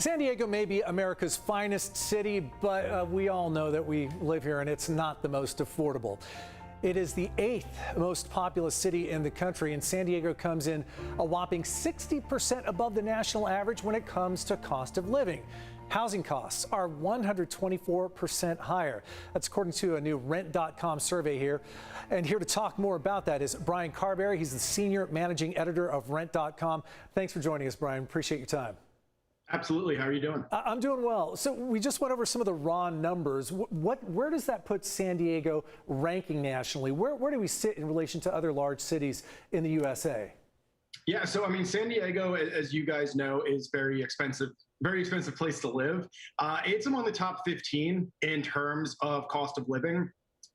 San Diego may be America's finest city, but we all know that we live here and it's not the most affordable. It is the 8th most populous city in the country, and San Diego comes in a whopping 60% above the national average when it comes to cost of living. Housing costs are 124% higher. That's according to a new Rent.com survey here. And here to talk more about that is Brian Carberry. He's the senior managing editor of Rent.com. Thanks for joining us, Brian. Appreciate your time. Absolutely. How are you doing? I'm doing well. So we just went over some of the raw numbers. Where does that put San Diego ranking nationally? Where do we sit in relation to other large cities in the USA? Yeah, so I mean, San Diego, as you guys know, is very expensive place to live. It's among the top 15 in terms of cost of living.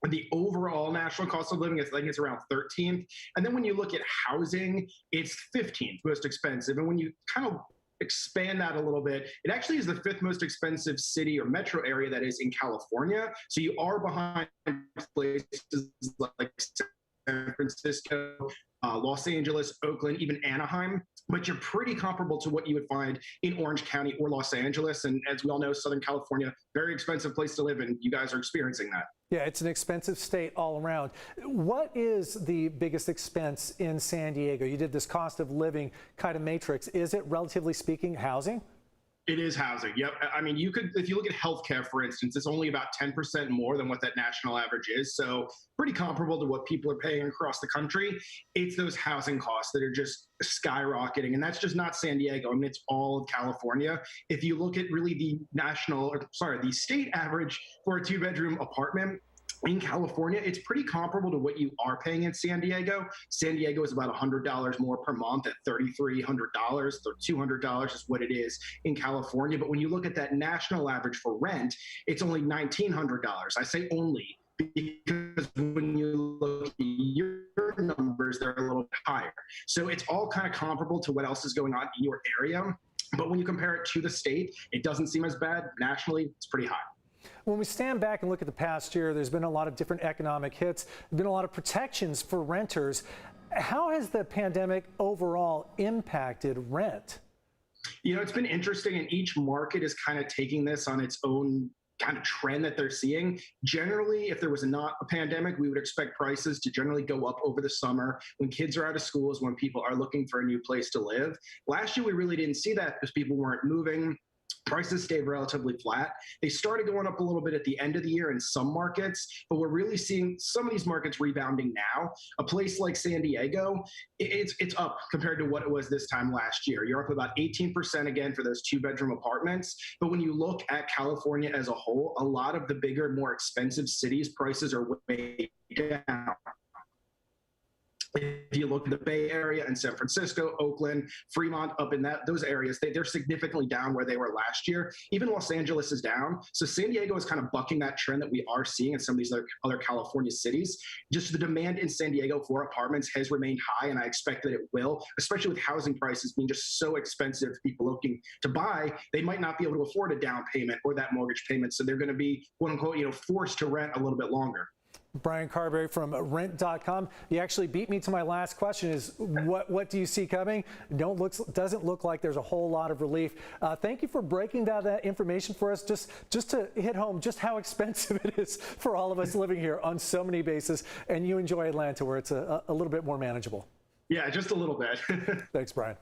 The overall national cost of living, I think it's around 13th. And then when you look at housing, it's 15th most expensive. And when you kind of expand that a little bit, it actually is the 5th most expensive city or metro area that is in California. So you are behind places like San Francisco, Los Angeles, Oakland, even Anaheim, but you're pretty comparable to what you would find in Orange County or Los Angeles. And as we all know, Southern California, very expensive place to live, and you guys are experiencing that. Yeah, it's an expensive state all around. What is the biggest expense in San Diego? You did this cost of living kind of matrix. Is it, relatively speaking, housing? It is housing. Yep. I mean, if you look at healthcare, for instance, it's only about 10% more than what that national average is. So pretty comparable to what people are paying across the country. It's those housing costs that are just skyrocketing. And that's just not San Diego. I mean, it's all of California. If you look at really the state average for a 2-bedroom apartment in California, it's pretty comparable to what you are paying in San Diego. San Diego is about $100 more per month at $3,300, or $200 is what it is in California. But when you look at that national average for rent, it's only $1,900. I say only because when you look at your numbers, they're a little bit higher. So it's all kind of comparable to what else is going on in your area. But when you compare it to the state, it doesn't seem as bad. Nationally, it's pretty high. When we stand back and look at the past year, there's been a lot of different economic hits. There's been a lot of protections for renters. How has the pandemic overall impacted rent? You know, it's been interesting, and each market is kind of taking this on its own kind of trend that they're seeing. Generally, if there was not a pandemic, we would expect prices to generally go up over the summer when kids are out of schools, when people are looking for a new place to live. Last year, we really didn't see that because people weren't moving. Prices stayed relatively flat. They started going up a little bit at the end of the year in some markets, but we're really seeing some of these markets rebounding now. A place like San Diego, it's up compared to what it was this time last year. You're up about 18% again for those 2-bedroom apartments. But when you look at California as a whole, a lot of the bigger, more expensive cities, prices are way down. If you look at the Bay Area and San Francisco, Oakland, Fremont, up in those areas, they're significantly down where they were last year. Even Los Angeles is down. So San Diego is kind of bucking that trend that we are seeing in some of these other California cities. Just the demand in San Diego for apartments has remained high, and I expect that it will, especially with housing prices being just so expensive for people looking to buy. They might not be able to afford a down payment or that mortgage payment, so they're going to be, quote unquote, forced to rent a little bit longer. Brian Carberry from Rent.com. You actually beat me to my last question is what do you see coming? Doesn't look like there's a whole lot of relief. Thank you for breaking down that information for us, just to hit home just how expensive it is for all of us living here on so many bases. And you enjoy Atlanta where it's a little bit more manageable. Yeah, just a little bit. Thanks, Brian.